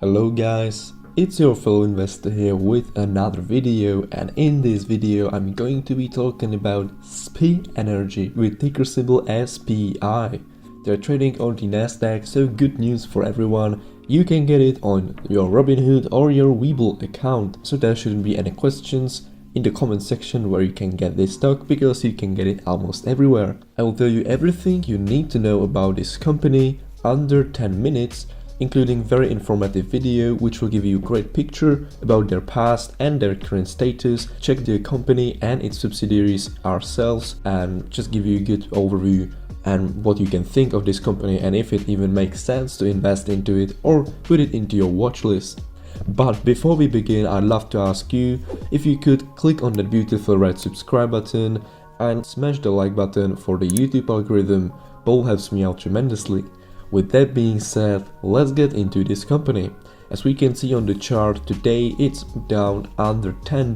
Hello guys, it's your fellow investor here with another video, and in this video I'm going to be talking about SPI Energy with ticker symbol SPI. They're trading on the Nasdaq, so good news for everyone. You can get it on your Robinhood or your Webull account, so there shouldn't be any questions in the comment section where you can get this stock, because you can get it almost everywhere. I will tell you everything you need to know about this company under 10 minutes, including very informative video which will give you a great picture about their past and their current status, check the company and its subsidiaries ourselves, and just give you a good overview and what you can think of this company and if it even makes sense to invest into it or put it into your watch list. But before we begin, I'd love to ask you if you could click on that beautiful red subscribe button and smash the like button for the YouTube algorithm. Both helps me out tremendously. With that being said, let's get into this company. As we can see on the chart, today it's down under $10,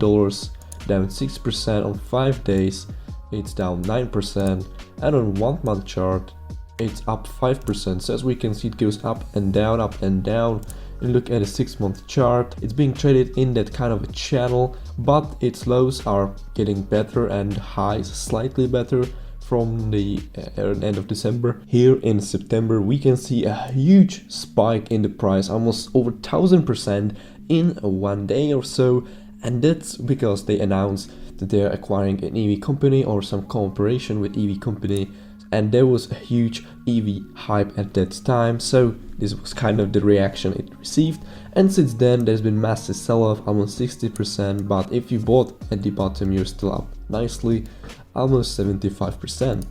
down 6% on 5 days, it's down 9%, and on 1 month chart it's up 5%. So as we can see, it goes up and down, up and down. And look at a 6 month chart, it's being traded in that kind of a channel, but its lows are getting better and highs slightly better. From the end of December. Here in September we can see a huge spike in the price, almost over 1000% in 1 day or so, and that's because they announced that they're acquiring an EV company or some cooperation with EV company, and there was a huge EV hype at that time, so this was kind of the reaction it received. And since then there's been massive sell-off, almost 60%, but if you bought at the bottom you're still up nicely, almost 75%.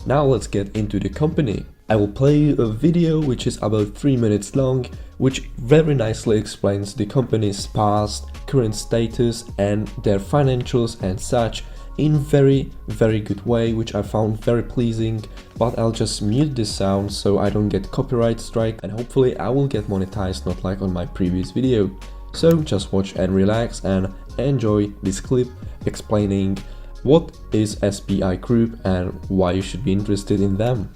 Now let's get into the company. I will play you a video which is about 3 minutes long, which very nicely explains the company's past, current status and their financials and such in very good way, which I found very pleasing. But I'll just mute the sound so I don't get copyright strike, and hopefully I will get monetized, not like on my previous video. So just watch and relax and enjoy this clip explaining what is SPI Group and why you should be interested in them.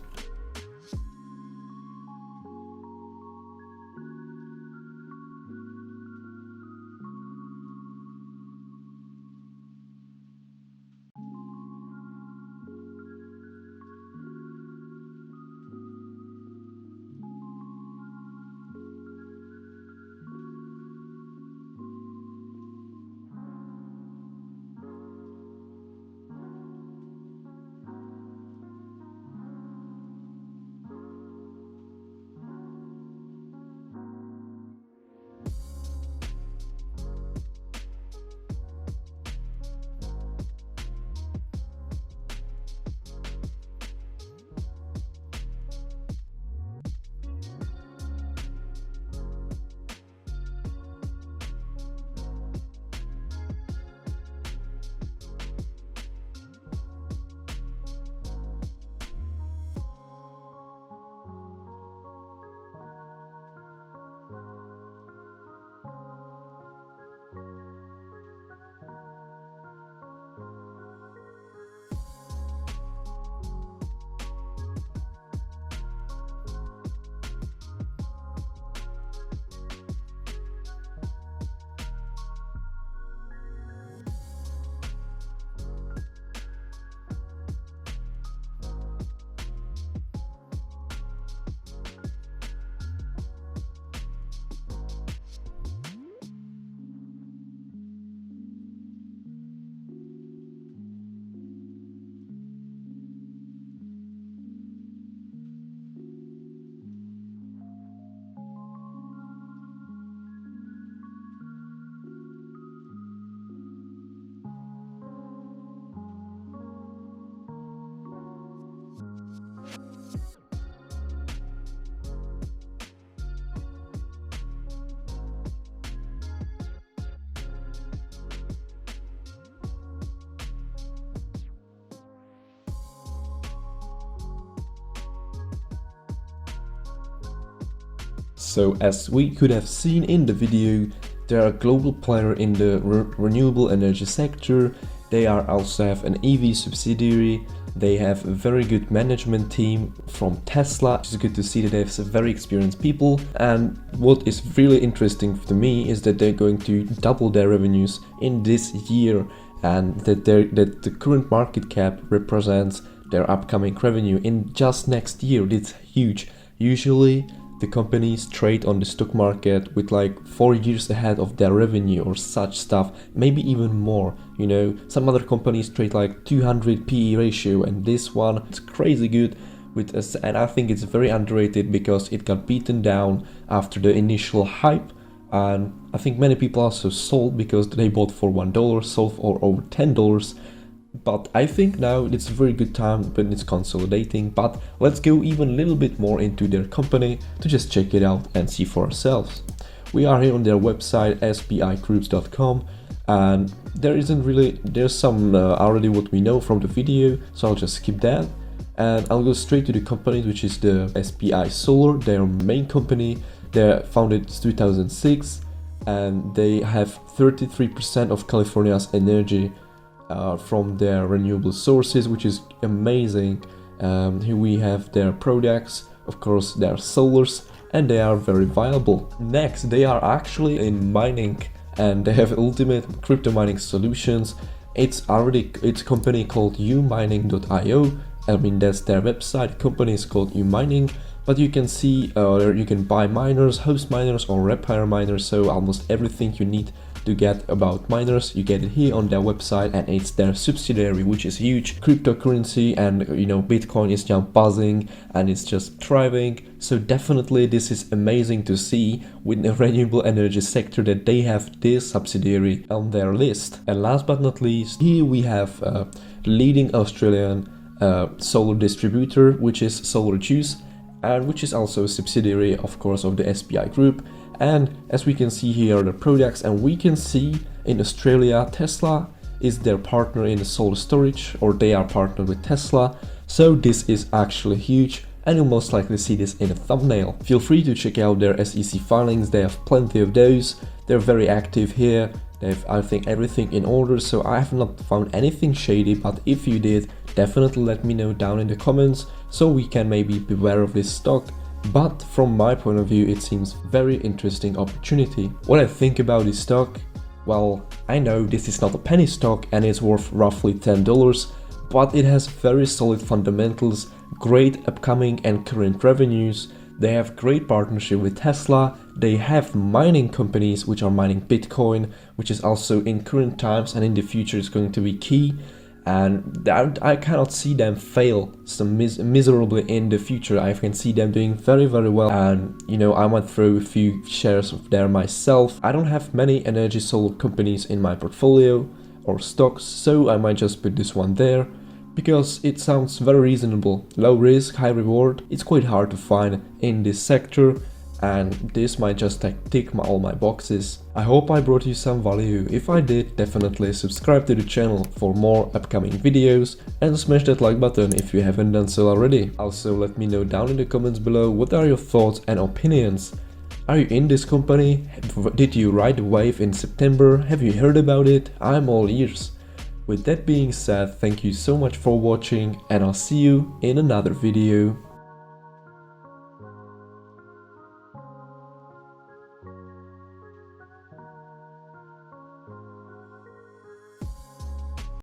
So as we could have seen in the video, they are a global player in the renewable energy sector. They also have an EV subsidiary, They have a very good management team from Tesla. It's good to see that they have some very experienced people. And what is really interesting to me is that they're going to double their revenues in this year, and that the current market cap represents their upcoming revenue in just next year. It's huge. Usually the companies trade on the stock market with like 4 years ahead of their revenue or such stuff, maybe even more. You know, some other companies trade like 200 PE ratio, and this one is crazy good with us, and I think it's very underrated because it got beaten down after the initial hype. And I think many people also sold because they bought for $1, sold for over $10. But I think now it's a very good time when it's consolidating. But let's go even a little bit more into their company to just check it out and see for ourselves. We are here on their website spigroups.com, and there's some already what we know from the video, so I'll just skip that. And I'll go straight to the company, which is the SPI Solar, their main company. They're founded in 2006, and they have 33% of California's energy from their renewable sources, which is amazing. Here we have their products, of course they are solars, and they are very viable. Next, they are actually in mining, and they have ultimate crypto mining solutions. It's a company called umining.io. I mean, that's their website. Company is called umining, but you can see you can buy miners, host miners, or repair miners, so almost everything you need to get about miners, you get it here on their website, and it's their subsidiary, which is huge. Cryptocurrency, and you know, Bitcoin is just buzzing and it's just thriving. So definitely this is amazing to see with the renewable energy sector that they have this subsidiary on their list. And last but not least, here we have leading Australian solar distributor, which is Solar Juice, and which is also a subsidiary, of course, of the SPI group. And as we can see here are the products, and we can see in Australia Tesla is their partner in the solar storage, or they are partnered with Tesla. So this is actually huge, and you'll most likely see this in a thumbnail. Feel free to check out their SEC filings, they have plenty of those. They're very active here. They have, I think, everything in order, so I have not found anything shady, but if you did, definitely let me know down in the comments so we can maybe beware of this stock. But from my point of view, it seems very interesting opportunity. What I think about this stock, well, I know this is not a penny stock and it's worth roughly $10, but it has very solid fundamentals, great upcoming and current revenues. They have great partnership with Tesla. They have mining companies which are mining Bitcoin, which is also in current times and in the future is going to be key. And I cannot see them fail so miserably in the future. I can see them doing very well, and you know, I might throw a few shares of there myself. I don't have many energy solar companies in my portfolio or stocks, so I might just put this one there because it sounds very reasonable. Low risk, high reward. It's quite hard to find in this sector, and this might just tick all my boxes. I hope I brought you some value. If I did, definitely subscribe to the channel for more upcoming videos and smash that like button if you haven't done so already. Also, let me know down in the comments below what are your thoughts and opinions. Are you in this company? Did you ride the wave in September? Have you heard about it? I'm all ears. With that being said, thank you so much for watching, and I'll see you in another video.